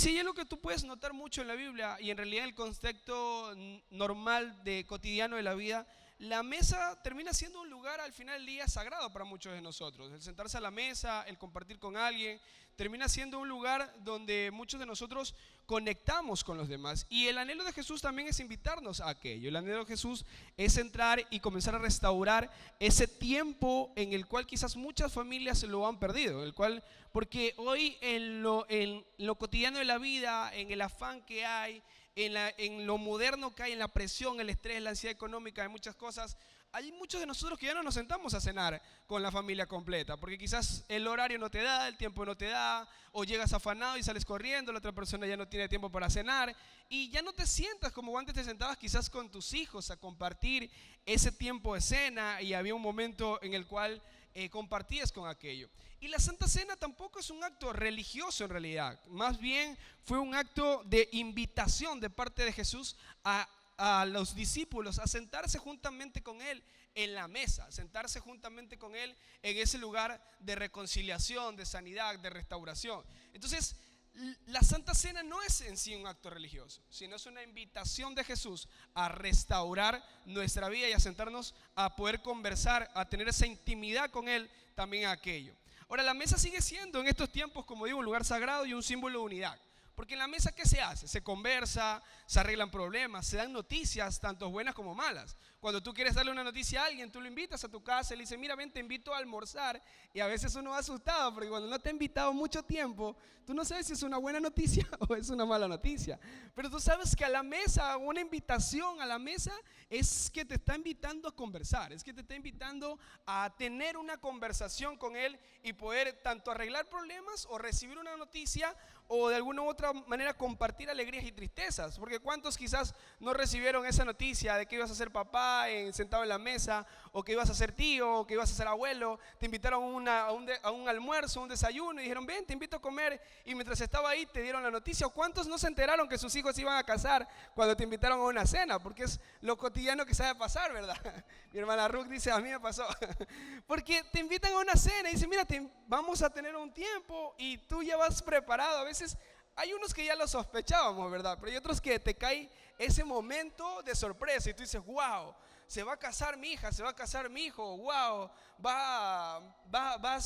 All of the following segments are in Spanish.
si hay algo que tú puedes notar mucho en la Biblia y en realidad en el contexto normal de cotidiano de la vida, la mesa termina siendo un lugar al final del día sagrado para muchos de nosotros. El sentarse a la mesa, el compartir con alguien, termina siendo un lugar donde muchos de nosotros conectamos con los demás. Y el anhelo de Jesús también es invitarnos a aquello. El anhelo de Jesús es entrar y comenzar a restaurar ese tiempo en el cual quizás muchas familias lo han perdido. Porque hoy en lo cotidiano de la vida, en el afán que hay, en lo moderno que hay, en la presión, el estrés, la ansiedad económica, en muchas cosas, hay muchos de nosotros que ya no nos sentamos a cenar con la familia completa, porque quizás el horario no te da, el tiempo no te da, o llegas afanado y sales corriendo, la otra persona ya no tiene tiempo para cenar, y ya no te sientas como antes te sentabas quizás con tus hijos a compartir ese tiempo de cena, y había un momento en el cual compartías con aquello. Y la Santa Cena tampoco es un acto religioso en realidad, más bien fue un acto de invitación de parte de Jesús a los discípulos a sentarse juntamente con Él en la mesa, sentarse juntamente con Él en ese lugar de reconciliación, de sanidad, de restauración. Entonces, la Santa Cena no es en sí un acto religioso, sino es una invitación de Jesús a restaurar nuestra vida y a sentarnos a poder conversar, a tener esa intimidad con Él también aquello. Ahora, la mesa sigue siendo en estos tiempos, como digo, un lugar sagrado y un símbolo de unidad. Porque en la mesa, ¿qué se hace? Se conversa, se arreglan problemas, se dan noticias, tanto buenas como malas. Cuando tú quieres darle una noticia a alguien, tú lo invitas a tu casa y le dices, mira, ven, te invito a almorzar. Y a veces uno va asustado, porque cuando no te ha invitado mucho tiempo, tú no sabes si es una buena noticia o es una mala noticia. Pero tú sabes que a la mesa, una invitación a la mesa es que te está invitando a conversar, es que te está invitando a tener una conversación con él y poder tanto arreglar problemas o recibir una noticia o de alguna u otra manera compartir alegrías y tristezas. Porque cuántos quizás no recibieron esa noticia de que ibas a ser papá sentado en la mesa, o que ibas a ser tío, o que ibas a ser abuelo, te invitaron a un almuerzo, un desayuno y dijeron, ven, te invito a comer, y mientras estaba ahí te dieron la noticia. O cuántos no se enteraron que sus hijos se iban a casar cuando te invitaron a una cena, porque es lo cotidiano que sabe pasar, ¿verdad? Mi hermana Ruth dice, a mí me pasó porque te invitan a una cena y dicen, mira, vamos a tener un tiempo y tú ya vas preparado. A veces hay unos que ya lo sospechábamos, ¿verdad? Pero hay otros que te cae ese momento de sorpresa y tú dices, wow, se va a casar mi hija, se va a casar mi hijo, wow,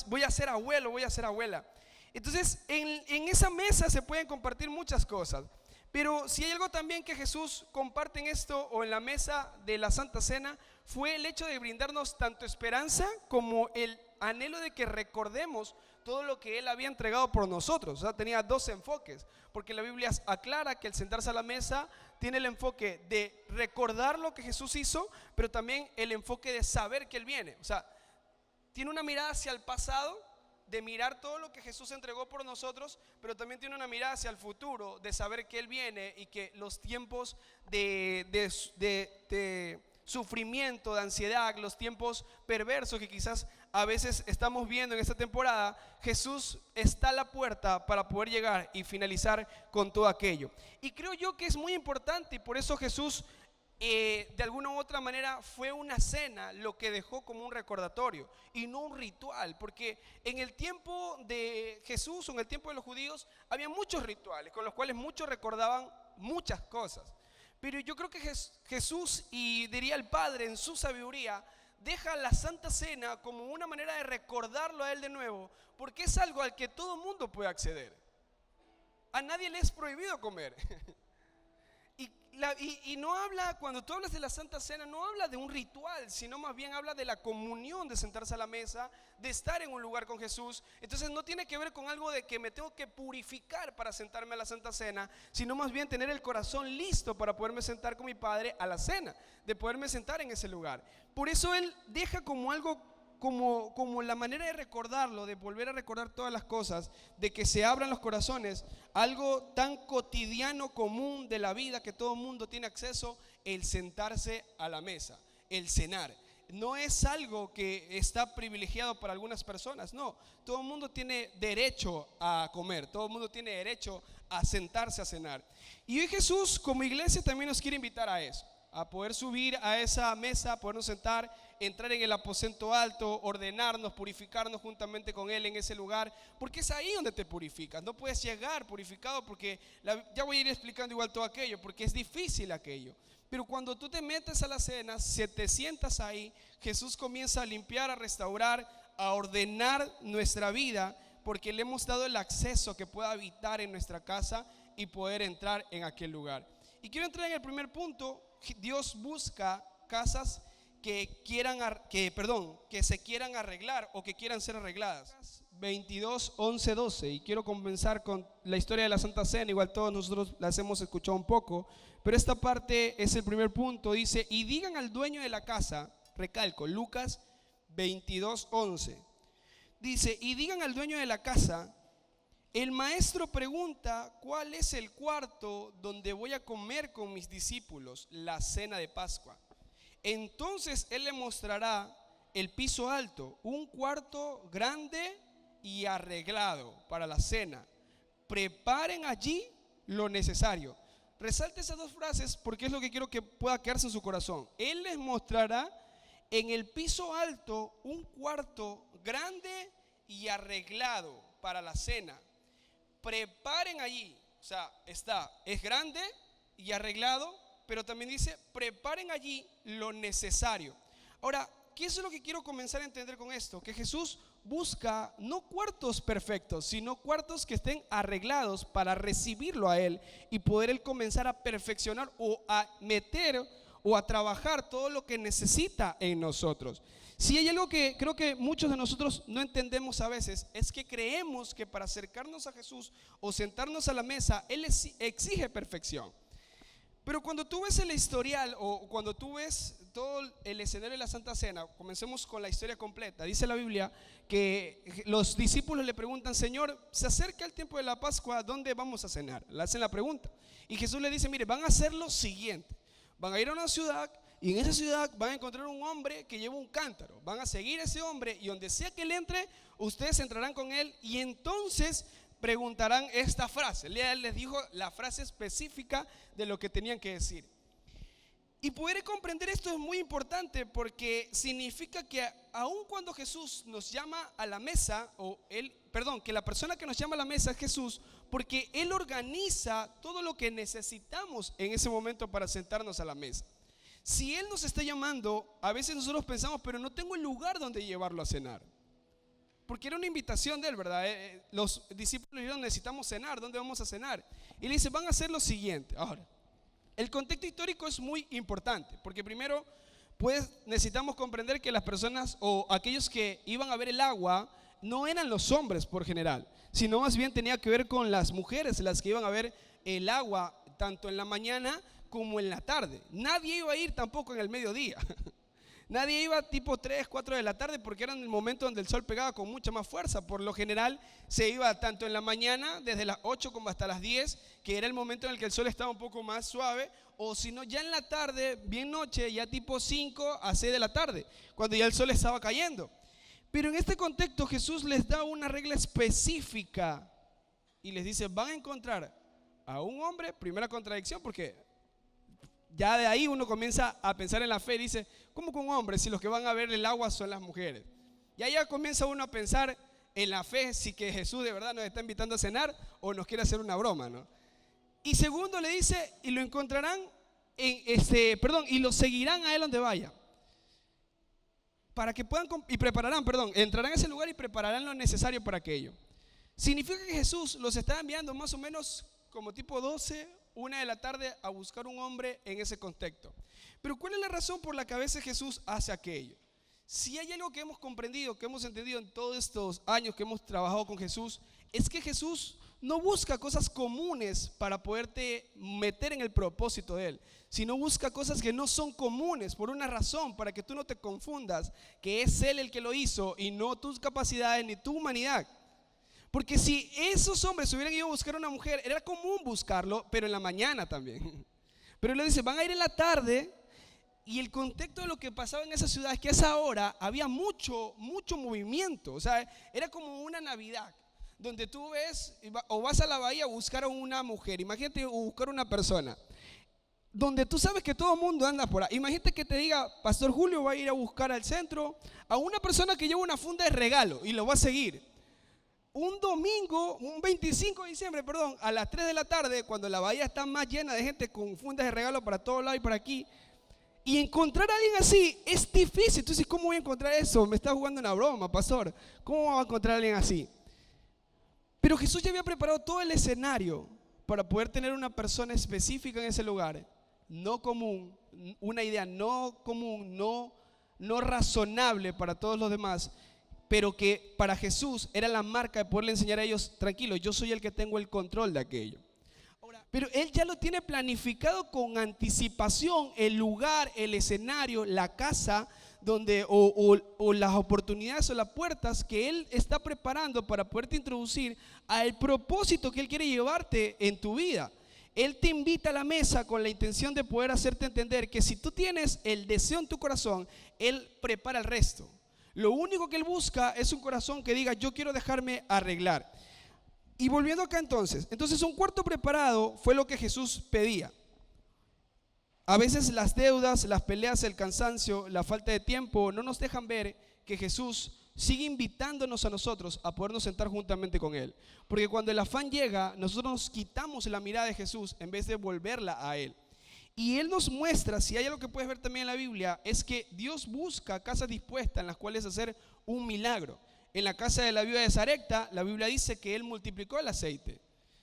voy a ser abuelo, voy a ser abuela. Entonces, en esa mesa se pueden compartir muchas cosas. Pero si hay algo también que Jesús comparte en esto o en la mesa de la Santa Cena, fue el hecho de brindarnos tanto esperanza como el anhelo de que recordemos todo lo que Él había entregado por nosotros. O sea, tenía dos enfoques, porque la Biblia aclara que el sentarse a la mesa tiene el enfoque de recordar lo que Jesús hizo, pero también el enfoque de saber que Él viene. O sea, tiene una mirada hacia el pasado, de mirar todo lo que Jesús entregó por nosotros, pero también tiene una mirada hacia el futuro, de saber que Él viene y que los tiempos de sufrimiento, de ansiedad, los tiempos perversos que quizás a veces estamos viendo en esta temporada, Jesús está a la puerta para poder llegar y finalizar con todo aquello. Y creo yo que es muy importante, y por eso Jesús de alguna u otra manera fue una cena lo que dejó como un recordatorio y no un ritual, porque en el tiempo de Jesús o en el tiempo de los judíos había muchos rituales con los cuales muchos recordaban muchas cosas. Pero yo creo que Jesús, y diría el Padre en su sabiduría, deja la Santa Cena como una manera de recordarlo a Él de nuevo, porque es algo al que todo mundo puede acceder. A nadie le es prohibido comer. Y no habla, cuando tú hablas de la Santa Cena, no habla de un ritual, sino más bien habla de la comunión, de sentarse a la mesa, de estar en un lugar con Jesús. Entonces no tiene que ver con algo de que me tengo que purificar para sentarme a la Santa Cena, sino más bien tener el corazón listo para poderme sentar con mi Padre a la cena, de poderme sentar en ese lugar. Por eso Él deja como algo, como la manera de recordarlo, de volver a recordar todas las cosas, de que se abran los corazones, algo tan cotidiano, común de la vida, que todo el mundo tiene acceso, el sentarse a la mesa, el cenar. No es algo que está privilegiado para algunas personas, no, todo el mundo tiene derecho a comer, todo el mundo tiene derecho a sentarse a cenar. Y hoy Jesús como iglesia también nos quiere invitar a eso, a poder subir a esa mesa, podernos sentar, entrar en el aposento alto, ordenarnos, purificarnos juntamente con Él en ese lugar, porque es ahí donde te purificas. No puedes llegar purificado porque, ya voy a ir explicando igual todo aquello, porque es difícil aquello. Pero cuando tú te metes a la cena, si te sientas ahí, Jesús comienza a limpiar, a restaurar, a ordenar nuestra vida, porque le hemos dado el acceso que pueda habitar en nuestra casa y poder entrar en aquel lugar. Y quiero entrar en el primer punto. Dios busca casas que se quieran arreglar o que quieran ser arregladas. 22, 11, 12. Y quiero comenzar con la historia de la Santa Cena. Igual todos nosotros las hemos escuchado un poco, pero esta parte es el primer punto. Dice: y digan al dueño de la casa, recalco, Lucas 22, 11. Dice: y digan al dueño de la casa, el maestro pregunta cuál es el cuarto donde voy a comer con mis discípulos la cena de Pascua. Entonces él le mostrará el piso alto, un cuarto grande y arreglado para la cena. Preparen allí lo necesario. Resalte esas dos frases porque es lo que quiero que pueda quedarse en su corazón. Él les mostrará en el piso alto un cuarto grande y arreglado para la cena. Preparen allí, o sea, es grande y arreglado, pero también dice: preparen allí lo necesario. Ahora, ¿qué es lo que quiero comenzar a entender con esto? Que Jesús busca no cuartos perfectos, sino cuartos que estén arreglados para recibirlo a Él y poder Él comenzar a perfeccionar o a meter o a trabajar todo lo que necesita en nosotros. Si hay algo que creo que muchos de nosotros no entendemos a veces, es que creemos que para acercarnos a Jesús o sentarnos a la mesa, Él exige perfección. Pero cuando tú ves el historial o cuando tú ves todo el escenario de la Santa Cena, comencemos con la historia completa. Dice la Biblia que los discípulos le preguntan: Señor, se acerca el tiempo de la Pascua, ¿dónde vamos a cenar? Le hacen la pregunta. Y Jesús le dice: mire, van a hacer lo siguiente. Van a ir a una ciudad y en esa ciudad van a encontrar un hombre que lleva un cántaro. Van a seguir a ese hombre y donde sea que él entre, ustedes entrarán con él y entonces preguntarán esta frase. Él les dijo la frase específica de lo que tenían que decir. Y poder comprender esto es muy importante porque significa que aun cuando Jesús nos llama a la mesa, que la persona que nos llama a la mesa es Jesús, porque Él organiza todo lo que necesitamos en ese momento para sentarnos a la mesa. Si Él nos está llamando, a veces nosotros pensamos: pero no tengo el lugar donde llevarlo a cenar. Porque era una invitación de Él, ¿verdad? Los discípulos dijeron: necesitamos cenar, ¿dónde vamos a cenar? Y le dice: van a hacer lo siguiente. Ahora, el contexto histórico es muy importante, porque primero, pues necesitamos comprender que las personas o aquellos que iban a ver el agua no eran los hombres por general, sino más bien tenía que ver con las mujeres, las que iban a ver el agua tanto en la mañana como en la tarde. Nadie iba a ir tampoco en el mediodía. Nadie iba tipo 3, 4 de la tarde porque era el momento donde el sol pegaba con mucha más fuerza. Por lo general se iba tanto en la mañana, desde las 8 como hasta las 10, que era el momento en el que el sol estaba un poco más suave, o si no ya en la tarde, bien noche, ya tipo 5 a 6 de la tarde, cuando ya el sol estaba cayendo. Pero en este contexto Jesús les da una regla específica y les dice: van a encontrar a un hombre. Primera contradicción, porque ya de ahí uno comienza a pensar en la fe y dice: ¿cómo con hombres si los que van a ver el agua son las mujeres? Y ahí ya comienza uno a pensar en la fe, si que Jesús de verdad nos está invitando a cenar o nos quiere hacer una broma, ¿no? Y segundo le dice: y lo encontrarán y lo seguirán a él donde vaya, para que puedan entrarán a ese lugar y prepararán lo necesario para aquello. Significa que Jesús los está enviando más o menos como tipo 12, 1 de la tarde a buscar un hombre en ese contexto. Pero ¿cuál es la razón por la que a veces Jesús hace aquello? Si hay algo que hemos comprendido, que hemos entendido en todos estos años que hemos trabajado con Jesús, es que Jesús no busca cosas comunes para poderte meter en el propósito de Él, sino busca cosas que no son comunes por una razón, para que tú no te confundas que es Él el que lo hizo y no tus capacidades ni tu humanidad. Porque si esos hombres hubieran ido a buscar a una mujer, era común buscarlo, pero en la mañana también. Pero él le dice: van a ir en la tarde. Y el contexto de lo que pasaba en esa ciudad es que a esa hora había mucho movimiento. O sea, era como una Navidad, donde tú ves o vas a la bahía a buscar a una mujer. Imagínate buscar a una persona. donde tú sabes que todo el mundo anda por ahí. Imagínate que te diga, Pastor Julio va a ir a buscar al centro a una persona que lleva una funda de regalo y lo va a seguir. Un domingo, un 25 de diciembre, perdón, a las 3 de la tarde, cuando la bahía está más llena de gente con fundas de regalo para todos lados y para aquí, y encontrar a alguien así es difícil. Tú dices, ¿cómo voy a encontrar eso? Me está jugando una broma, pastor. ¿Cómo va a encontrar a alguien así? Pero Jesús ya había preparado todo el escenario para poder tener una persona específica en ese lugar, no común, una idea no común, no razonable para todos los demás, pero que para Jesús era la marca de poderle enseñar a ellos, tranquilo, yo soy el que tengo el control de aquello. Pero Él ya lo tiene planificado con anticipación, el lugar, el escenario, la casa donde, o las oportunidades o las puertas que Él está preparando para poderte introducir al propósito que Él quiere llevarte en tu vida. Él te invita a la mesa con la intención de poder hacerte entender que si tú tienes el deseo en tu corazón, Él prepara el resto. Lo único que Él busca es un corazón que diga, yo quiero dejarme arreglar. Y volviendo acá entonces un cuarto preparado fue lo que Jesús pedía. A veces las deudas, las peleas, el cansancio, la falta de tiempo no nos dejan ver que Jesús sigue invitándonos a nosotros a podernos sentar juntamente con Él. Porque cuando el afán llega, nosotros nos quitamos la mirada de Jesús en vez de volverla a Él. Y Él nos muestra, si hay algo que puedes ver también en la Biblia, es que Dios busca casas dispuestas en las cuales hacer un milagro. En la casa de la viuda de Sarepta, la Biblia dice que Él multiplicó el aceite.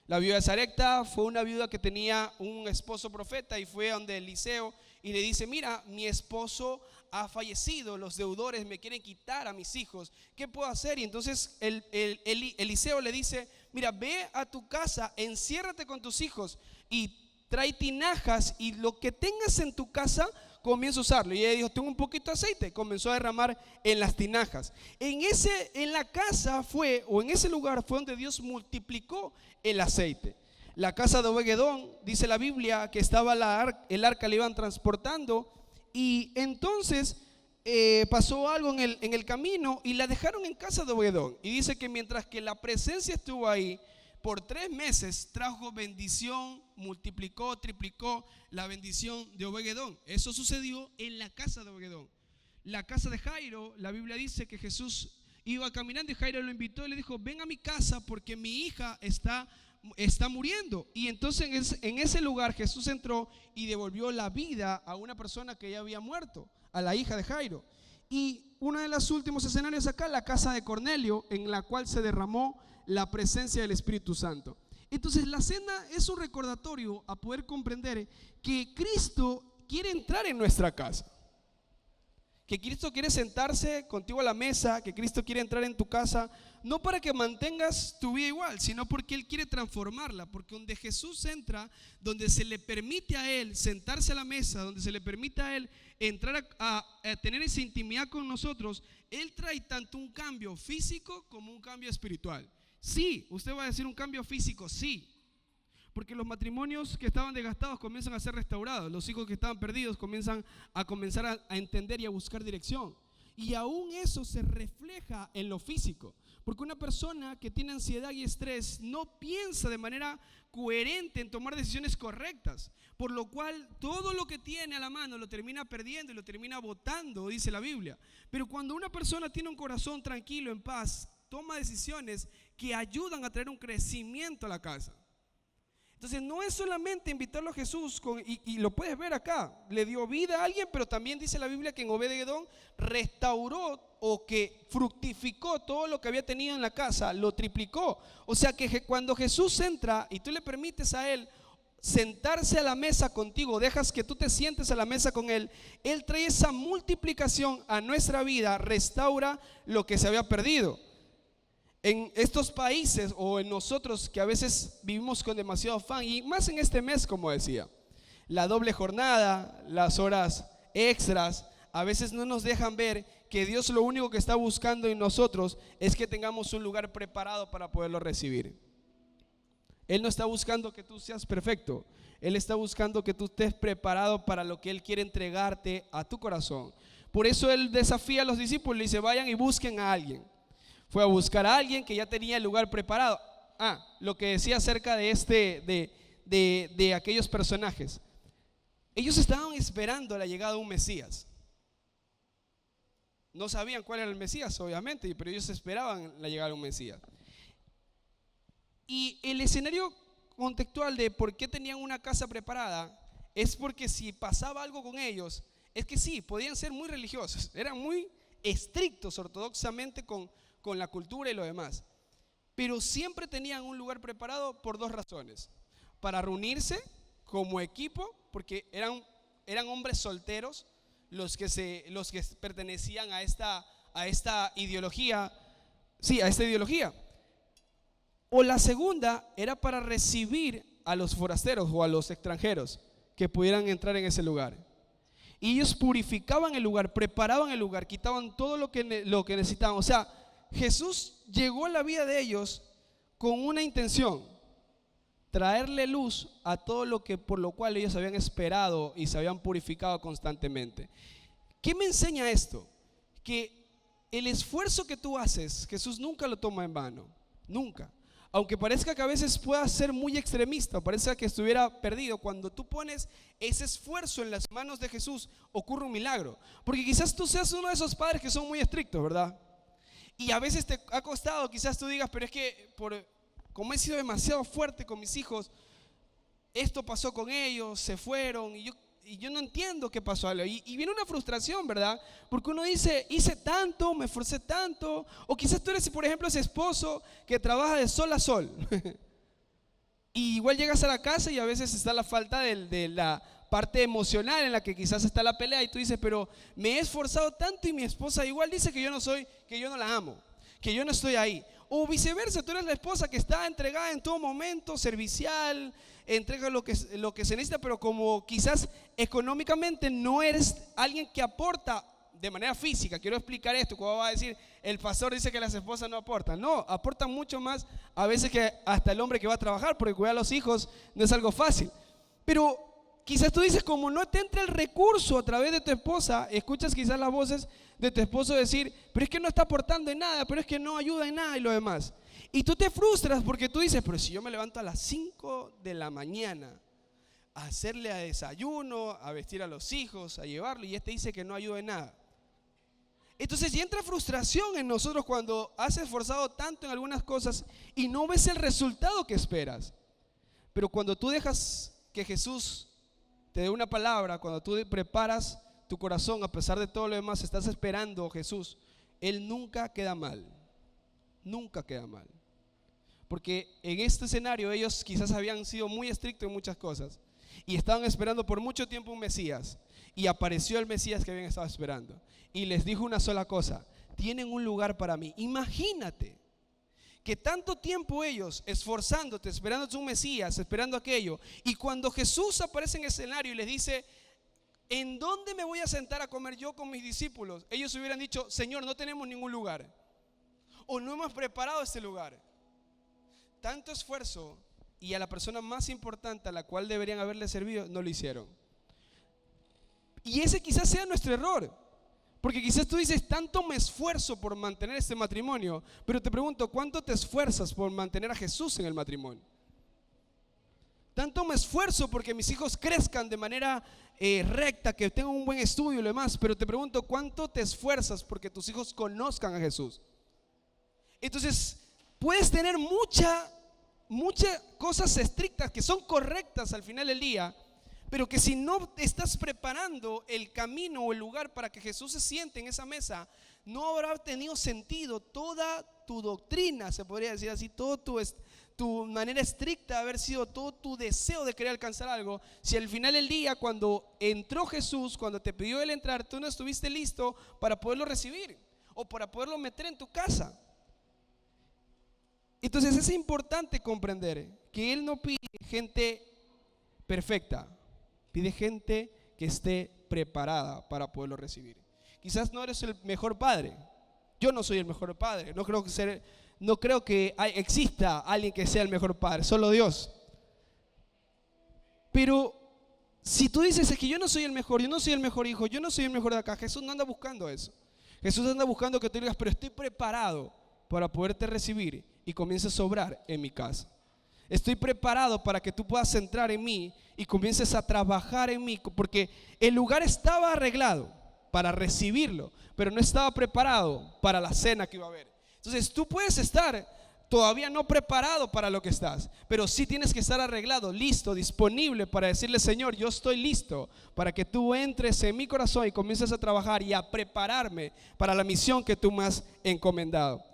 La viuda de Sarepta fue una viuda que tenía un esposo profeta y fue donde Eliseo y le dice, mira, mi esposo ha fallecido, los deudores me quieren quitar a mis hijos, ¿qué puedo hacer? Y entonces Eliseo le dice, mira, ve a tu casa, enciérrate con tus hijos y trae tinajas y lo que tengas en tu casa comienza a usarlo. Y ella dijo, tengo un poquito de aceite, comenzó a derramar en las tinajas. En la casa fue, o en ese lugar fue donde Dios multiplicó el aceite. La casa de Obed-Edom, dice la Biblia, que estaba el arca, le iban transportando y entonces pasó algo en el camino y la dejaron en casa de Obed-Edom. Y dice que mientras que la presencia estuvo ahí, por 3 meses trajo bendición, multiplicó, triplicó la bendición de Obed-Edom. Eso sucedió en la casa de Obed-Edom. La casa de Jairo, la Biblia dice que Jesús iba caminando y Jairo lo invitó y le dijo, ven a mi casa porque mi hija está muriendo. Y entonces en ese lugar Jesús entró y devolvió la vida a una persona que ya había muerto, a la hija de Jairo. Y uno de los últimos escenarios acá, la casa de Cornelio, en la cual se derramó la presencia del Espíritu Santo. Entonces la cena es un recordatorio a poder comprender que Cristo quiere entrar en nuestra casa, que Cristo quiere sentarse contigo a la mesa, que Cristo quiere entrar en tu casa, no para que mantengas tu vida igual, sino porque Él quiere transformarla. Porque donde Jesús entra, donde se le permite a Él sentarse a la mesa, donde se le permite a Él entrar a tener esa intimidad con nosotros, Él trae tanto un cambio físico como un cambio espiritual. Sí, usted va a decir un cambio físico, sí, porque los matrimonios que estaban desgastados comienzan a ser restaurados, los hijos que estaban perdidos comienzan a entender y a buscar dirección. Y aún eso se refleja en lo físico, porque una persona que tiene ansiedad y estrés no piensa de manera coherente en tomar decisiones correctas, por lo cual todo lo que tiene a la mano lo termina perdiendo y lo termina botando, dice la Biblia. Pero cuando una persona tiene un corazón tranquilo, en paz, toma decisiones que ayudan a traer un crecimiento a la casa. Entonces no es solamente invitarlo a Jesús y lo puedes ver acá, le dio vida a alguien, pero también dice la Biblia que en Obed-Edom restauró o que fructificó todo lo que había tenido en la casa, lo triplicó. O sea que cuando Jesús entra y tú le permites a Él sentarse a la mesa contigo, dejas que tú te sientes a la mesa con Él, Él trae esa multiplicación a nuestra vida, restaura lo que se había perdido. En estos países o en nosotros que a veces vivimos con demasiado afán, y más en este mes, como decía, la doble jornada, las horas extras, a veces no nos dejan ver que Dios lo único que está buscando en nosotros es que tengamos un lugar preparado para poderlo recibir. Él no está buscando que tú seas perfecto, Él está buscando que tú estés preparado para lo que Él quiere entregarte a tu corazón. Por eso Él desafía a los discípulos y dice, vayan y busquen a alguien. Fue a buscar a alguien que ya tenía el lugar preparado. Lo que decía acerca de aquellos personajes. Ellos estaban esperando la llegada de un Mesías. No sabían cuál era el Mesías, obviamente, pero ellos esperaban la llegada de un Mesías. Y el escenario contextual de por qué tenían una casa preparada es porque si pasaba algo con ellos, es que sí, podían ser muy religiosos, eran muy estrictos ortodoxamente con la cultura y lo demás, pero siempre tenían un lugar preparado por dos razones: para reunirse como equipo, porque eran hombres solteros los que pertenecían a esta ideología, sí, a esta ideología. O la segunda era para recibir a los forasteros o a los extranjeros que pudieran entrar en ese lugar. Y ellos purificaban el lugar, preparaban el lugar, quitaban todo lo que necesitaban. O sea, Jesús llegó a la vida de ellos con una intención: traerle luz a todo lo que por lo cual ellos habían esperado y se habían purificado constantemente. ¿Qué me enseña esto? Que el esfuerzo que tú haces, Jesús nunca lo toma en vano, nunca. Aunque parezca que a veces pueda ser muy extremista, parezca que estuviera perdido, cuando tú pones ese esfuerzo en las manos de Jesús, ocurre un milagro. Porque quizás tú seas uno de esos padres que son muy estrictos, ¿verdad? Y a veces te ha costado, quizás tú digas, pero es que como he sido demasiado fuerte con mis hijos, esto pasó con ellos, se fueron, y yo no entiendo qué pasó. Y viene una frustración, ¿verdad? Porque uno dice, hice tanto, me esforcé tanto. O quizás tú eres, por ejemplo, ese esposo que trabaja de sol a sol. Y igual llegas a la casa y a veces está la falta de la parte emocional en la que quizás está la pelea. Y tú dices, pero me he esforzado tanto y mi esposa igual dice que yo no la amo, que yo no estoy ahí. O viceversa, tú eres la esposa que está entregada en todo momento, servicial, entrega lo que se necesita, pero como quizás económicamente no eres alguien que aporta de manera física. Quiero explicar esto. ¿Cómo va a decir? El pastor dice que las esposas no aportan. No, aportan mucho más a veces que hasta el hombre que va a trabajar, porque cuidar a los hijos no es algo fácil. Pero quizás tú dices, como no te entra el recurso a través de tu esposa, escuchas quizás las voces de tu esposo decir, pero es que no está aportando en nada, pero es que no ayuda en nada y lo demás. Y tú te frustras porque tú dices, pero si yo me levanto a las 5 de la mañana a hacerle a desayuno, a vestir a los hijos, a llevarlo, y este dice que no ayuda en nada. Entonces ya entra frustración en nosotros cuando has esforzado tanto en algunas cosas y no ves el resultado que esperas. Pero cuando tú dejas que Jesús te dé una palabra, cuando tú preparas tu corazón, a pesar de todo lo demás, estás esperando a Jesús, Él nunca queda mal. Nunca queda mal. Porque en este escenario ellos quizás habían sido muy estrictos en muchas cosas y estaban esperando por mucho tiempo un Mesías, y apareció el Mesías que habían estado esperando y les dijo una sola cosa: tienen un lugar para mí. Imagínate que tanto tiempo ellos esforzándote, esperando un Mesías, esperando aquello, y cuando Jesús aparece en el escenario y les dice, ¿en dónde me voy a sentar a comer yo con mis discípulos? Ellos hubieran dicho, Señor, no tenemos ningún lugar, o no hemos preparado este lugar. Tanto esfuerzo, y a la persona más importante a la cual deberían haberle servido, no lo hicieron. Y ese quizás sea nuestro error, porque quizás tú dices, tanto me esfuerzo por mantener este matrimonio, pero te pregunto, ¿cuánto te esfuerzas por mantener a Jesús en el matrimonio? Tanto me esfuerzo porque mis hijos crezcan de manera recta, que tengan un buen estudio y lo demás, pero te pregunto, ¿cuánto te esfuerzas porque tus hijos conozcan a Jesús? Entonces, puedes tener muchas cosas estrictas que son correctas al final del día, pero que si no estás preparando el camino o el lugar para que Jesús se siente en esa mesa, no habrá tenido sentido toda tu doctrina, se podría decir así, toda tu manera estricta de haber sido, todo tu deseo de querer alcanzar algo, si al final del día, cuando entró Jesús, cuando te pidió Él entrar, tú no estuviste listo para poderlo recibir o para poderlo meter en tu casa. Entonces es importante comprender que Él no pide gente perfecta, pide gente que esté preparada para poderlo recibir. Quizás no eres el mejor padre, yo no soy el mejor padre, no creo que exista alguien que sea el mejor padre, solo Dios. Pero si tú dices, es que yo no soy el mejor, yo no soy el mejor hijo, yo no soy el mejor de acá, Jesús no anda buscando eso. Jesús anda buscando que tú digas, pero estoy preparado para poderte recibir y comiences a obrar en mi casa. Estoy preparado para que tú puedas entrar en mí y comiences a trabajar en mí, porque el lugar estaba arreglado para recibirlo, pero no estaba preparado para la cena que iba a haber. Entonces tú puedes estar todavía no preparado para lo que estás, pero sí tienes que estar arreglado, listo, disponible para decirle: Señor, yo estoy listo para que tú entres en mi corazón y comiences a trabajar y a prepararme para la misión que tú me has encomendado.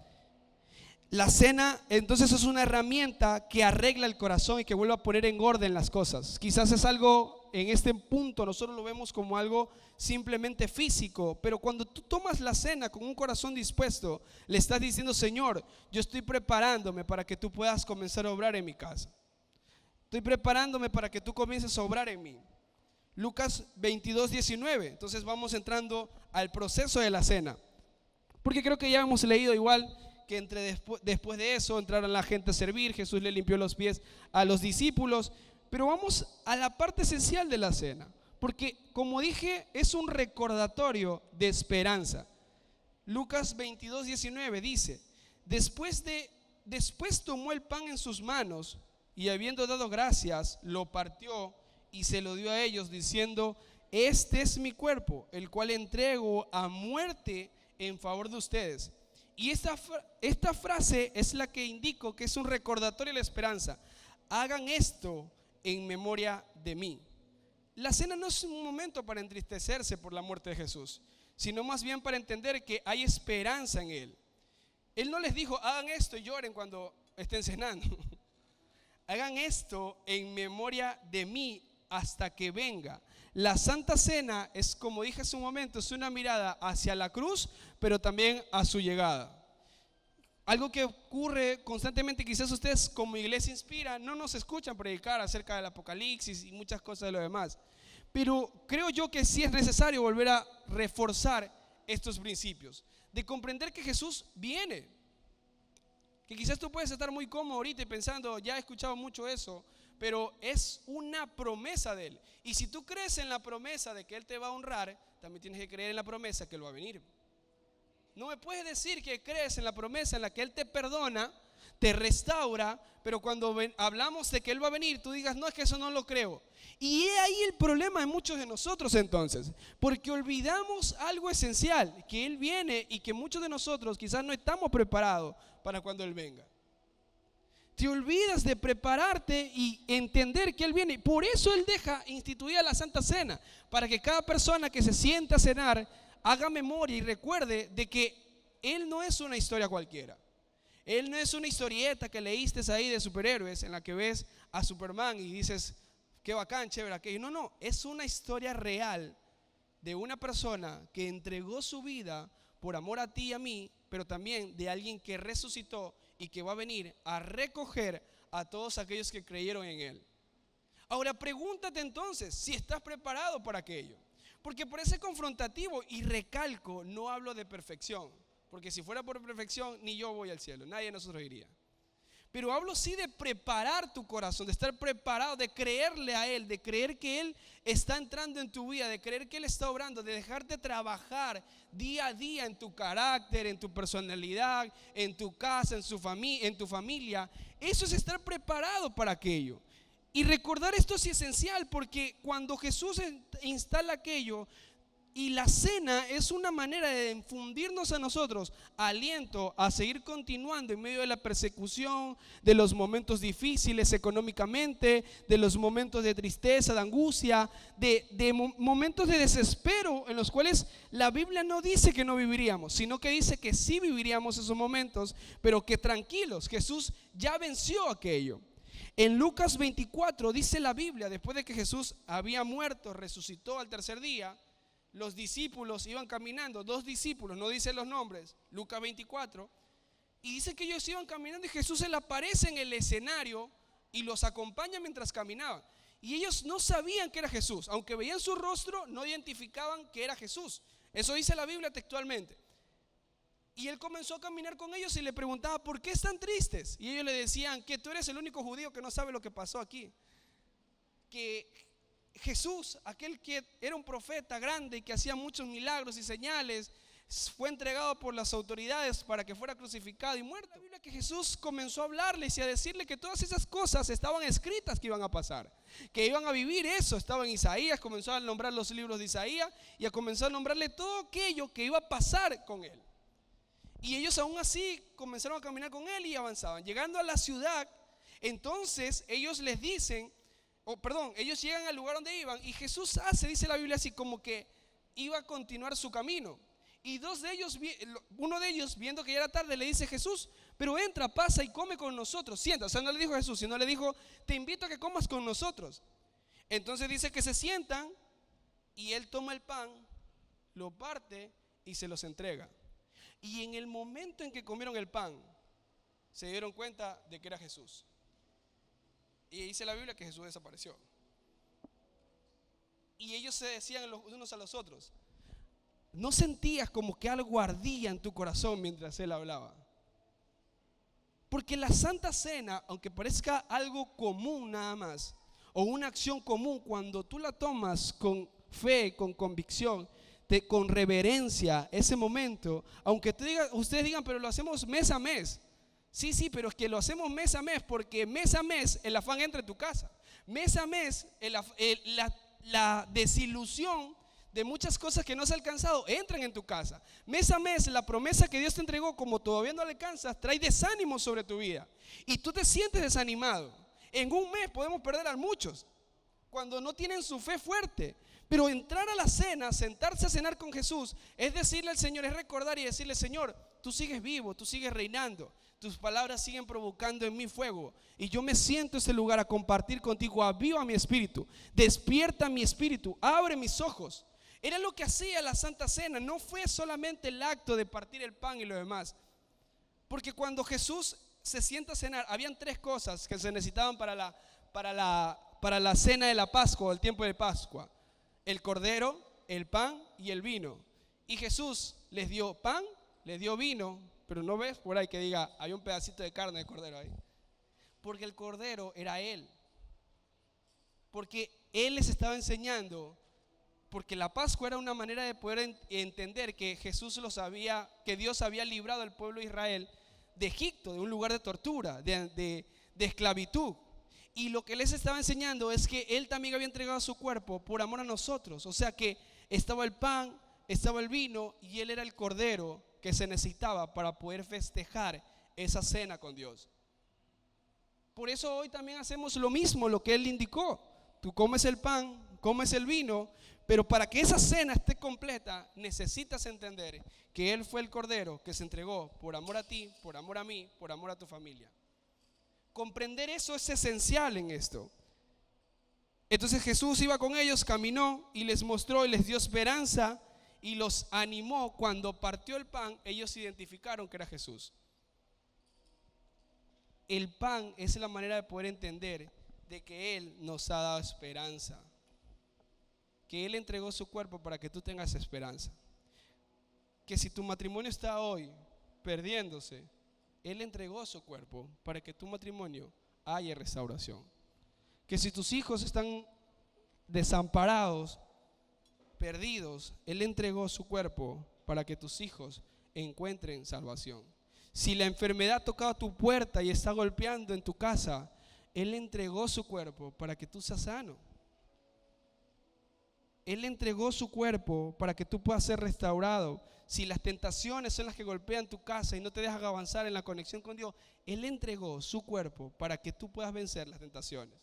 La cena entonces es una herramienta que arregla el corazón y que vuelve a poner en orden las cosas. Quizás es algo, en este punto nosotros lo vemos como algo simplemente físico, pero cuando tú tomas la cena con un corazón dispuesto, le estás diciendo: Señor, yo estoy preparándome para que tú puedas comenzar a obrar en mi casa. Estoy preparándome para que tú comiences a obrar en mí. Lucas 22:19. Entonces vamos entrando al proceso de la cena, porque creo que ya hemos leído igual que después de eso entraron la gente a servir. Jesús le limpió los pies a los discípulos. Pero vamos a la parte esencial de la cena, porque como dije, es un recordatorio de esperanza. Lucas 22:19 dice: Después tomó el pan en sus manos y, habiendo dado gracias, lo partió y se lo dio a ellos, diciendo: Este es mi cuerpo, el cual entrego a muerte en favor de ustedes. Y esta frase es la que indico que es un recordatorio de la esperanza. Hagan esto en memoria de mí. La cena no es un momento para entristecerse por la muerte de Jesús, sino más bien para entender que hay esperanza en Él. Él no les dijo: hagan esto y lloren cuando estén cenando. Hagan esto en memoria de mí hasta que venga. La Santa Cena es, como dije hace un momento, es una mirada hacia la cruz, pero también a su llegada. Algo que ocurre constantemente, quizás ustedes como Iglesia Inspira no nos escuchan predicar acerca del Apocalipsis y muchas cosas de lo demás, pero creo yo que sí es necesario volver a reforzar estos principios, de comprender que Jesús viene. Que quizás tú puedes estar muy cómodo ahorita y pensando: ya he escuchado mucho eso, pero es una promesa de Él. Y si tú crees en la promesa de que Él te va a honrar, también tienes que creer en la promesa que Él va a venir. No me puedes decir que crees en la promesa en la que Él te perdona, te restaura, pero cuando hablamos de que Él va a venir, tú digas: no, es que eso no lo creo. Y es ahí el problema de muchos de nosotros entonces, porque olvidamos algo esencial, que Él viene y que muchos de nosotros quizás no estamos preparados para cuando Él venga. Te olvidas de prepararte y entender que Él viene. Por eso Él deja instituida la Santa Cena, para que cada persona que se sienta a cenar haga memoria y recuerde de que Él no es una historia cualquiera. Él no es una historieta que leíste ahí de superhéroes en la que ves a Superman y dices: qué bacán, chévere aquello. No, no, es una historia real de una persona que entregó su vida por amor a ti y a mí, pero también de alguien que resucitó y que va a venir a recoger a todos aquellos que creyeron en Él. Ahora pregúntate entonces si estás preparado para aquello, porque parece confrontativo, y recalco, no hablo de perfección, porque si fuera por perfección ni yo voy al cielo, nadie de nosotros iría. Pero hablo sí de preparar tu corazón, de estar preparado, de creerle a Él, de creer que Él está entrando en tu vida, de creer que Él está obrando, de dejarte trabajar día a día en tu carácter, en tu personalidad, en tu casa, en tu familia. Eso es estar preparado para aquello. Y recordar esto es esencial, porque cuando Jesús instala aquello, y la cena es una manera de infundirnos a nosotros aliento a seguir continuando en medio de la persecución, de los momentos difíciles económicamente, de los momentos de tristeza, de angustia, de momentos de desespero en los cuales la Biblia no dice que no viviríamos, sino que dice que sí viviríamos esos momentos, pero que tranquilos, Jesús ya venció aquello. En Lucas 24 dice la Biblia, después de que Jesús había muerto, resucitó al tercer día, los discípulos iban caminando, 2 discípulos, no dice los nombres, Lucas 24, y dice que ellos iban caminando y Jesús se le aparece en el escenario y los acompaña mientras caminaban. Y ellos no sabían que era Jesús, aunque veían su rostro, no identificaban que era Jesús. Eso dice la Biblia textualmente. Y él comenzó a caminar con ellos y le preguntaba: ¿por qué están tristes? Y ellos le decían: que tú eres el único judío que no sabe lo que pasó aquí. Que Jesús, aquel que era un profeta grande y que hacía muchos milagros y señales, fue entregado por las autoridades para que fuera crucificado y muerto. La Biblia que Jesús comenzó a hablarles y a decirle que todas esas cosas estaban escritas que iban a pasar, que iban a vivir eso. Estaba en Isaías, comenzó a nombrar los libros de Isaías y a comenzar a nombrarle todo aquello que iba a pasar con él. Y ellos aún así comenzaron a caminar con él y avanzaban. Llegando a la ciudad, entonces ellos les dicen, ellos llegan al lugar donde iban y Jesús hace, dice la Biblia así, como que iba a continuar su camino. Y uno de ellos, viendo que ya era tarde, le dice: Jesús, pero entra, pasa y come con nosotros, sienta. O sea, no le dijo Jesús, sino le dijo: te invito a que comas con nosotros. Entonces dice que se sientan y él toma el pan, lo parte y se los entrega. Y en el momento en que comieron el pan, se dieron cuenta de que era Jesús. Y dice la Biblia que Jesús desapareció. Y ellos se decían los unos a los otros: ¿no sentías como que algo ardía en tu corazón mientras él hablaba? Porque la Santa Cena, aunque parezca algo común nada más, o una acción común, cuando tú la tomas con fe, con convicción, con reverencia, ese momento, aunque ustedes digan, pero lo hacemos mes a mes. Sí, pero es que lo hacemos mes a mes, porque mes a mes el afán entra en tu casa. Mes a mes la desilusión de muchas cosas que no has alcanzado entran en tu casa. Mes a mes la promesa que Dios te entregó, como todavía no la alcanzas, trae desánimo sobre tu vida y tú te sientes desanimado. En un mes podemos perder a muchos cuando no tienen su fe fuerte. Pero entrar a la cena, sentarse a cenar con Jesús, es decirle al Señor, es recordar y decirle: Señor, tú sigues vivo, tú sigues reinando, tus palabras siguen provocando en mí fuego, y yo me siento en ese lugar a compartir contigo. Aviva mi espíritu, despierta mi espíritu, abre mis ojos. Era lo que hacía la Santa Cena. No fue solamente el acto de partir el pan y lo demás, porque cuando Jesús se sienta a cenar, habían 3 cosas que se necesitaban para la cena de la Pascua, o el tiempo de Pascua: el cordero, el pan y el vino. Y Jesús les dio pan, les dio vino, pero no ves por ahí que diga hay un pedacito de carne de cordero ahí, porque el cordero era él, porque él les estaba enseñando, porque la Pascua era una manera de poder entender que que Dios había librado al pueblo de Israel de Egipto, de un lugar de tortura, de esclavitud. Y lo que les estaba enseñando es que él también había entregado su cuerpo por amor a nosotros. O sea que estaba el pan, estaba el vino, y él era el cordero que se necesitaba para poder festejar esa cena con Dios. Por eso hoy también hacemos lo mismo, lo que él indicó. Tú comes el pan, comes el vino, pero para que esa cena esté completa necesitas entender que él fue el cordero que se entregó por amor a ti, por amor a mí, por amor a tu familia. Comprender eso es esencial en esto. Entonces Jesús iba con ellos, caminó y les mostró y les dio esperanza y los animó. Cuando partió el pan, ellos identificaron que era Jesús. El pan es la manera de poder entender de que Él nos ha dado esperanza, que Él entregó su cuerpo para que tú tengas esperanza, que si tu matrimonio está hoy perdiéndose, Él entregó su cuerpo para que tu matrimonio haya restauración. Que si tus hijos están desamparados, perdidos, Él entregó su cuerpo para que tus hijos encuentren salvación. Si la enfermedad ha tocado tu puerta y está golpeando en tu casa, Él entregó su cuerpo para que tú seas sano. Él entregó su cuerpo para que tú puedas ser restaurado. Si las tentaciones son las que golpean tu casa y no te dejan avanzar en la conexión con Dios, Él entregó su cuerpo para que tú puedas vencer las tentaciones.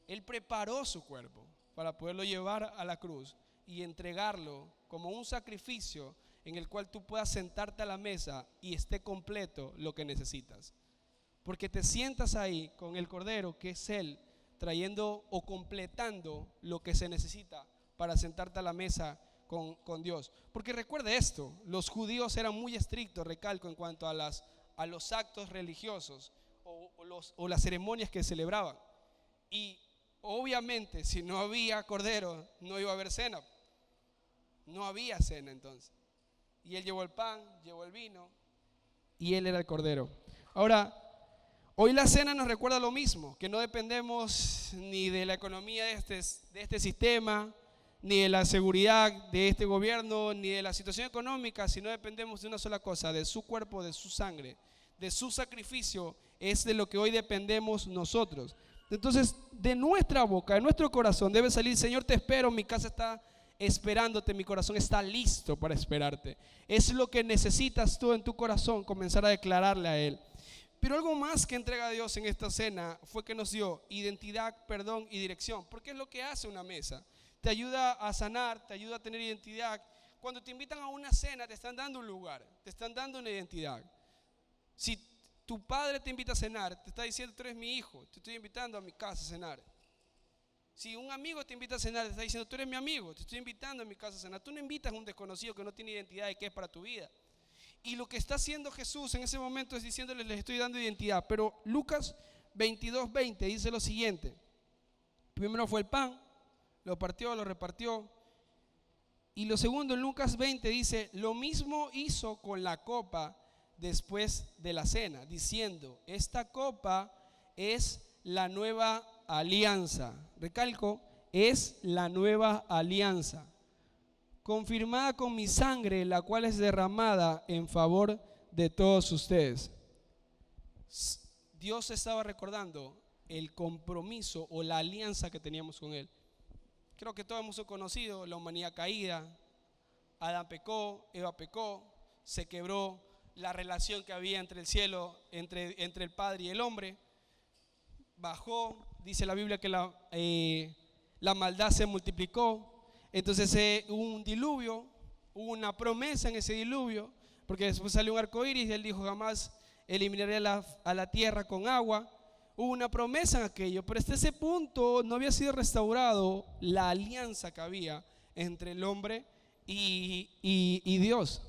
Él preparó su cuerpo para poderlo llevar a la cruz y entregarlo como un sacrificio en el cual tú puedas sentarte a la mesa y esté completo lo que necesitas. Porque te sientas ahí con el Cordero, que es Él, trayendo o completando lo que se necesita para sentarte a la mesa con Dios. Porque recuerda esto, los judíos eran muy estrictos, recalco, en cuanto a los actos religiosos o las ceremonias que celebraban. Y obviamente si no había cordero no iba a haber cena. No había cena entonces. Y Él llevó el pan, llevó el vino y Él era el cordero. Ahora, hoy la cena nos recuerda lo mismo, que no dependemos ni de la economía de este sistema, ni de la seguridad de este gobierno, ni de la situación económica, sino dependemos de una sola cosa, de su cuerpo, de su sangre, de su sacrificio, es de lo que hoy dependemos nosotros. Entonces, de nuestra boca, de nuestro corazón debe salir: Señor, te espero, mi casa está esperándote, mi corazón está listo para esperarte. Es lo que necesitas tú en tu corazón, comenzar a declararle a Él. Pero algo más que entrega a Dios en esta cena fue que nos dio identidad, perdón y dirección, porque es lo que hace una mesa. Te ayuda a sanar, te ayuda a tener identidad. Cuando te invitan a una cena, te están dando un lugar, te están dando una identidad. Si tu padre te invita a cenar, te está diciendo: tú eres mi hijo, te estoy invitando a mi casa a cenar. Si un amigo te invita a cenar, te está diciendo: tú eres mi amigo, te estoy invitando a mi casa a cenar. Tú no invitas a un desconocido que no tiene identidad de qué es para tu vida. Y lo que está haciendo Jesús en ese momento es diciéndoles: les estoy dando identidad. Pero Lucas 22:20 dice lo siguiente: primero fue el pan, lo partió, lo repartió. Y lo segundo, en Lucas 20 dice: lo mismo hizo con la copa después de la cena, diciendo: esta copa es la nueva alianza. Recalco, es la nueva alianza, confirmada con mi sangre, la cual es derramada en favor de todos ustedes. Dios estaba recordando el compromiso o la alianza que teníamos con Él. Creo que todos hemos conocido la humanidad caída. Adán pecó, Eva pecó, se quebró la relación que había entre el cielo, entre el Padre y el hombre. Bajó, dice la Biblia que la maldad se multiplicó. Entonces hubo un diluvio, hubo una promesa en ese diluvio, porque después salió un arco iris y Él dijo: jamás eliminaré a la tierra con agua. Hubo una promesa en aquello, pero hasta ese punto no había sido restaurado la alianza que había entre el hombre y Dios.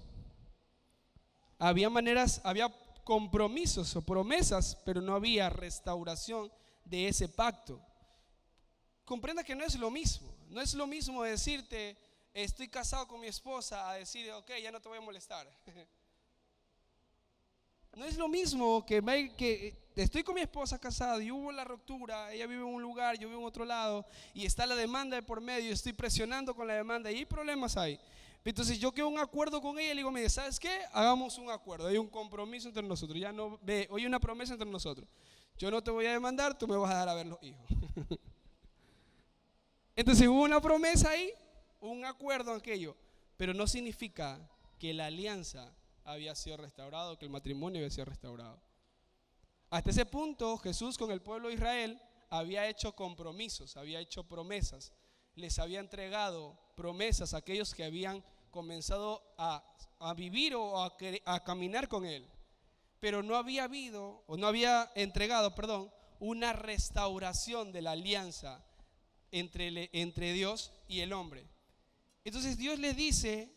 Había maneras, había compromisos o promesas, pero no había restauración de ese pacto. Comprenda que no es lo mismo. No es lo mismo decirte: estoy casado con mi esposa, a decir: ok, ya no te voy a molestar. No es lo mismo que estoy con mi esposa casado y hubo la ruptura, ella vive en un lugar, yo vivo en otro lado, y está la demanda de por medio, estoy presionando con la demanda y hay problemas ahí. Entonces yo quedo un acuerdo con ella y le digo: mire, ¿sabes qué? Hagamos un acuerdo, hay un compromiso entre nosotros, ya no ve, hoy hay una promesa entre nosotros. Yo no te voy a demandar, tú me vas a dar a ver los hijos. Entonces hubo una promesa ahí, un acuerdo aquello, pero no significa que la alianza había sido restaurada, que el matrimonio había sido restaurado. Hasta ese punto Jesús con el pueblo de Israel había hecho compromisos, había hecho promesas, les había entregado promesas a aquellos que habían comenzado a vivir o a caminar con Él, pero no había habido o no había entregado, una restauración de la alianza entre Dios y el hombre. Entonces Dios les dice: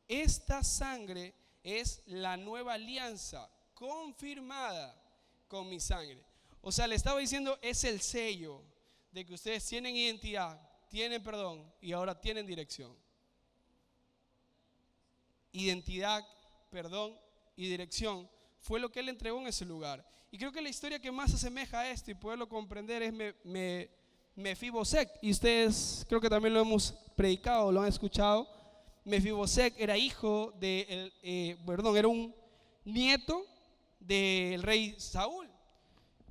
esta sangre es la nueva alianza confirmada con mi sangre. O sea, le estaba diciendo: es el sello de que ustedes tienen identidad, tienen perdón y ahora tienen dirección. Identidad, perdón y dirección fue lo que Él entregó en ese lugar. Y creo que la historia que más se asemeja a esto y poderlo comprender es Mefiboset. Y ustedes creo que también lo hemos predicado, lo han escuchado. Mefiboset era hijo era un nieto del rey Saúl.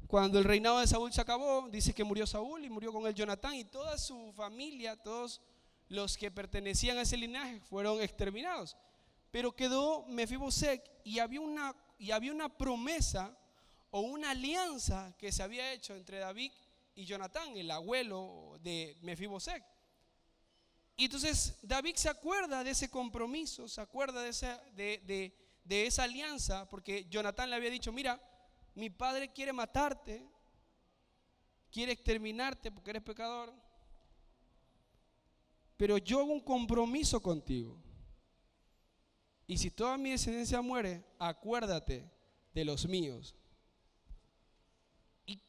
Cuando el reinado de Saúl se acabó, dice que murió Saúl y murió con él Jonatán y toda su familia, todos los que pertenecían a ese linaje fueron exterminados. Pero quedó Mefiboset y había una promesa o una alianza que se había hecho entre David y Jonatán, el abuelo de Mefiboset. Y entonces David se acuerda de ese compromiso, se acuerda de esa alianza, porque Jonatán le había dicho: mira, mi padre quiere matarte, quiere exterminarte porque eres pecador, pero yo hago un compromiso contigo. Y si toda mi descendencia muere, acuérdate de los míos. Y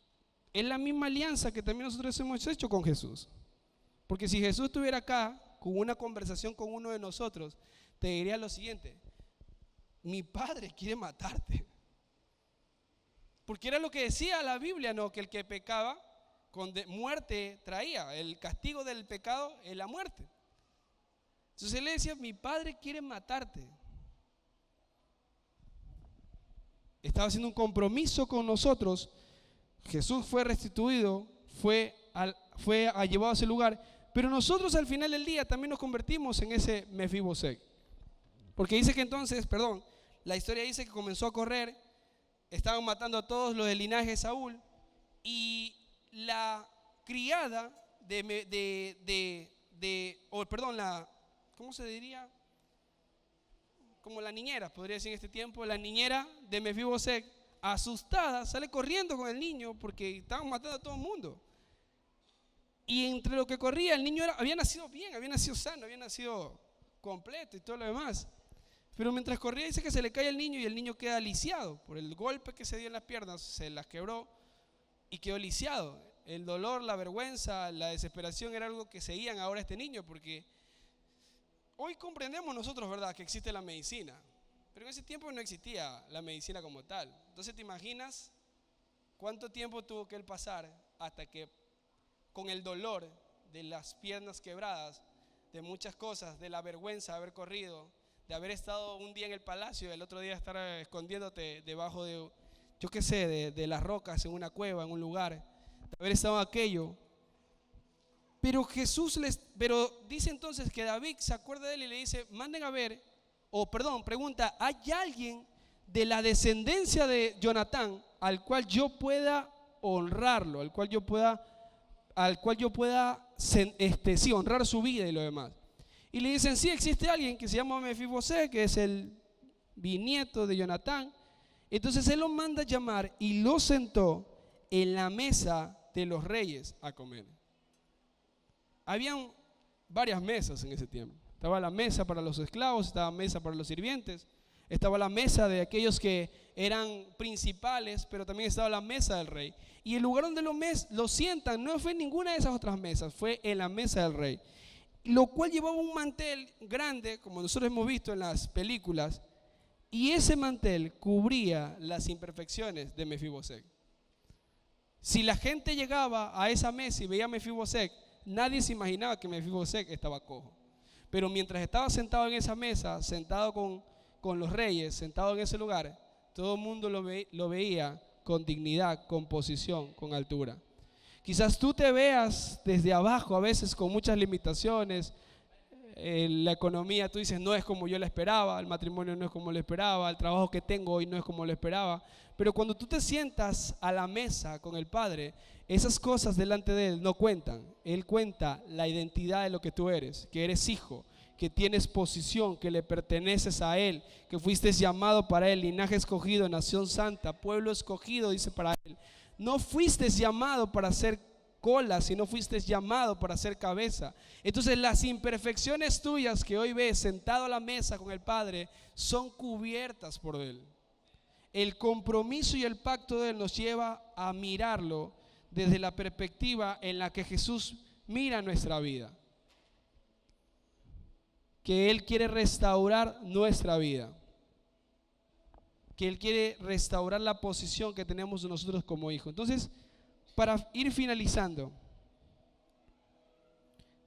es la misma alianza que también nosotros hemos hecho con Jesús. Porque si Jesús estuviera acá con una conversación con uno de nosotros, te diría lo siguiente: mi padre quiere matarte. Porque era lo que decía la Biblia, ¿no? Que el que pecaba con muerte traía. El castigo del pecado es la muerte. Entonces él le decía, mi padre quiere matarte. Estaba haciendo un compromiso con nosotros. Jesús fue restituido, fue llevado a ese lugar, pero nosotros al final del día también nos convertimos en ese Mefibosec. Porque dice que entonces, la historia dice que comenzó a correr, estaban matando a todos los del linaje de Saúl, y la criada ¿cómo se diría? Como la niñera, podría decir en este tiempo, la niñera de Mefibosec, asustada, sale corriendo con el niño porque estaban matando a todo el mundo. Y entre lo que corría, el niño había nacido bien, había nacido sano, había nacido completo y todo lo demás. Pero mientras corría dice que se le cae el niño y el niño queda lisiado. Por el golpe que se dio en las piernas, se las quebró y quedó lisiado. El dolor, la vergüenza, la desesperación era algo que seguían ahora a este niño, porque hoy comprendemos nosotros, ¿verdad?, que existe la medicina. Pero en ese tiempo no existía la medicina como tal. Entonces, ¿te imaginas cuánto tiempo tuvo que él pasar hasta que, con el dolor de las piernas quebradas, de muchas cosas, de la vergüenza de haber corrido, de haber estado un día en el palacio y el otro día estar escondiéndote debajo de, yo qué sé, de las rocas, en una cueva, en un lugar, de haber estado en aquello? Pero dice entonces que David se acuerda de él y le dice, manden a ver, pregunta, ¿hay alguien de la descendencia de Jonatán al cual yo pueda honrarlo, al cual yo pueda honrar su vida y lo demás? Y le dicen, sí, existe alguien que se llama Mefibosec, que es el bisnieto de Jonatán. Entonces él lo manda a llamar y lo sentó en la mesa de los reyes a comer. Habían varias mesas en ese tiempo. Estaba la mesa para los esclavos, estaba la mesa para los sirvientes, estaba la mesa de aquellos que eran principales, pero también estaba la mesa del rey. Y el lugar donde lo sientan no fue en ninguna de esas otras mesas, fue en la mesa del rey, lo cual llevaba un mantel grande, como nosotros hemos visto en las películas, y ese mantel cubría las imperfecciones de Mefibosec. Si la gente llegaba a esa mesa y veía a Mefibosec, nadie se imaginaba que Mefibosec estaba cojo. Pero mientras estaba sentado en esa mesa, sentado con los reyes, sentado en ese lugar, todo el mundo lo veía con dignidad, con posición, con altura. Quizás tú te veas desde abajo, a veces con muchas limitaciones. La economía, tú dices, no es como yo la esperaba, el matrimonio no es como lo esperaba, el trabajo que tengo hoy no es como lo esperaba. Pero cuando tú te sientas a la mesa con el Padre, esas cosas delante de Él no cuentan. Él cuenta la identidad de lo que tú eres, que eres hijo, que tienes posición, que le perteneces a Él, que fuiste llamado para Él, linaje escogido, nación santa, pueblo escogido, dice para Él. No fuiste llamado para ser cola, sino fuiste llamado para ser cabeza. Entonces las imperfecciones tuyas que hoy ves sentado a la mesa con el Padre son cubiertas por Él. El compromiso y el pacto de Él nos lleva a mirarlo desde la perspectiva en la que Jesús mira nuestra vida, que Él quiere restaurar nuestra vida, que Él quiere restaurar la posición que tenemos nosotros como hijos. Entonces, para ir finalizando,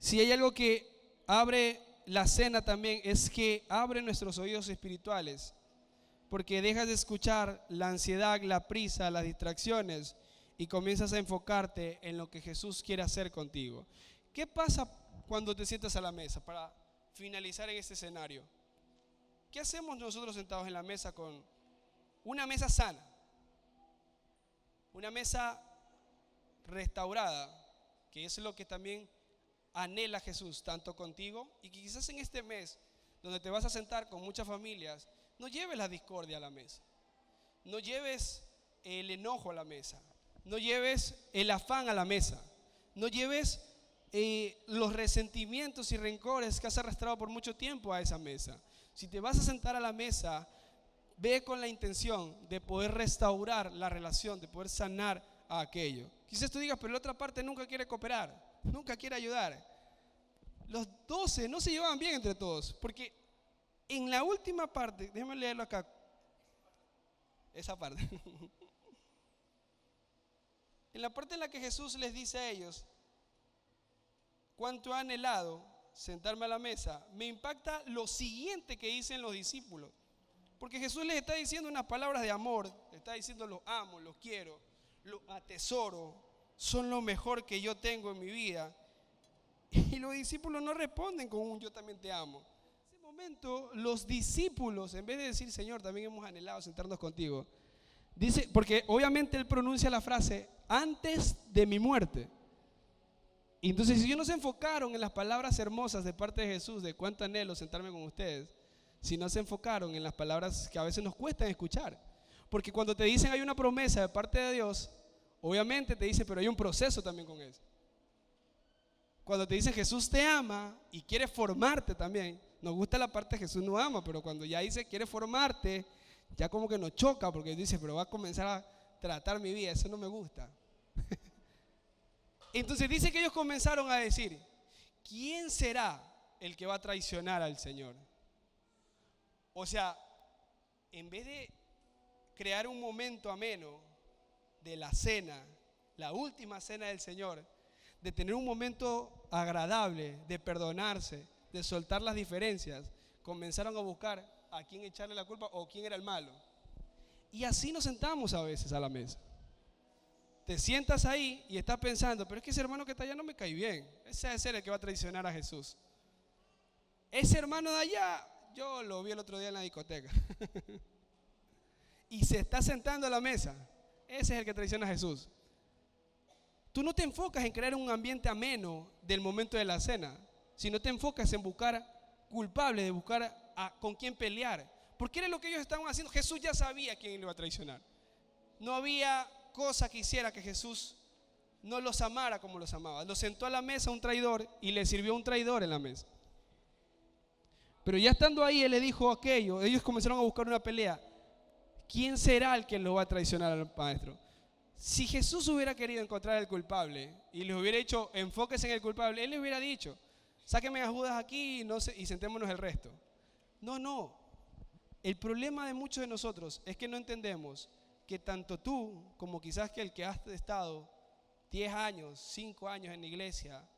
si hay algo que abre la cena también, es que abre nuestros oídos espirituales, porque dejas de escuchar la ansiedad, la prisa, las distracciones y comienzas a enfocarte en lo que Jesús quiere hacer contigo. ¿Qué pasa cuando te sientas a la mesa? Para finalizar en este escenario, ¿qué hacemos nosotros sentados en la mesa con una mesa sana? Una mesa restaurada, que es lo que también anhela Jesús, tanto contigo, y que quizás en este mes, donde te vas a sentar con muchas familias, no lleves la discordia a la mesa, no lleves el enojo a la mesa, no lleves el afán a la mesa, no lleves los resentimientos y rencores que has arrastrado por mucho tiempo a esa mesa. Si te vas a sentar a la mesa, ve con la intención de poder restaurar la relación, de poder sanar a aquello. Quizás tú digas, pero la otra parte nunca quiere cooperar, nunca quiere ayudar. Los 12 no se llevaban bien entre todos, porque en la última parte, déjame leerlo acá, esa parte. En la parte en la que Jesús les dice a ellos cuánto ha anhelado sentarme a la mesa, me impacta lo siguiente que dicen los discípulos. Porque Jesús les está diciendo unas palabras de amor, les está diciendo los amo, los quiero, los atesoro, son lo mejor que yo tengo en mi vida. Y los discípulos no responden con un yo también te amo. En ese momento los discípulos, en vez de decir Señor, también hemos anhelado sentarnos contigo, dice, porque obviamente él pronuncia la frase antes de mi muerte. Y entonces si ellos no se enfocaron en las palabras hermosas de parte de Jesús, de cuánto anhelo sentarme con ustedes, si no se enfocaron en las palabras que a veces nos cuestan escuchar. Porque cuando te dicen hay una promesa de parte de Dios, obviamente te dicen, pero hay un proceso también con eso. Cuando te dicen Jesús te ama y quiere formarte también, nos gusta la parte de Jesús no ama, pero cuando ya dice quiere formarte, ya como que nos choca porque dice, pero va a comenzar a tratar mi vida, eso no me gusta. Entonces dice que ellos comenzaron a decir, ¿quién será el que va a traicionar al Señor? O sea, en vez de crear un momento ameno de la cena, la última cena del Señor, de tener un momento agradable, de perdonarse, de soltar las diferencias, comenzaron a buscar a quién echarle la culpa o quién era el malo. Y así nos sentamos a veces a la mesa. Te sientas ahí y estás pensando, pero es que ese hermano que está allá no me cae bien. Ese debe ser el que va a traicionar a Jesús. Ese hermano de allá, yo lo vi el otro día en la discoteca. Y se está sentando a la mesa. Ese es el que traiciona a Jesús. Tú no te enfocas en crear un ambiente ameno del momento de la cena, sino te enfocas en buscar culpables, de buscar con quién pelear. Porque era lo que ellos estaban haciendo. Jesús ya sabía quién le iba a traicionar. No había cosa que hiciera que Jesús no los amara como los amaba. Los sentó a la mesa un traidor y le sirvió un traidor en la mesa. Pero ya estando ahí, él le dijo aquello. Ellos comenzaron a buscar una pelea. ¿Quién será el que lo va a traicionar al maestro? Si Jesús hubiera querido encontrar al culpable y les hubiera dicho, enfóquese en el culpable, él le hubiera dicho, sáquenme a Judas aquí y sentémonos el resto. No. El problema de muchos de nosotros es que no entendemos que tanto tú como quizás que el que has estado 10 años, 5 años en la iglesia,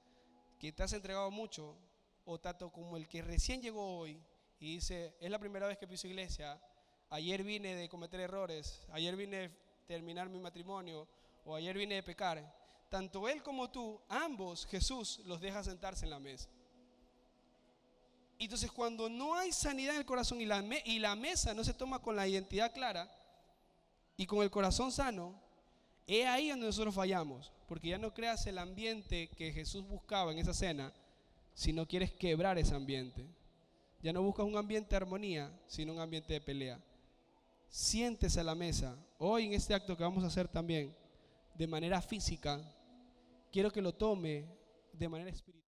que te has entregado mucho, o tanto como el que recién llegó hoy y dice, es la primera vez que piso iglesia, ayer vine de cometer errores, ayer vine de terminar mi matrimonio, o ayer vine de pecar, tanto él como tú, ambos, Jesús los deja sentarse en la mesa. Entonces cuando no hay sanidad en el corazón y la mesa no se toma con la identidad clara y con el corazón sano, es ahí donde nosotros fallamos, porque ya no creas el ambiente que Jesús buscaba en esa cena, sino quieres quebrar ese ambiente. Ya no buscas un ambiente de armonía, sino un ambiente de pelea. Siéntese a la mesa. Hoy en este acto que vamos a hacer también, de manera física, quiero que lo tome de manera espiritual.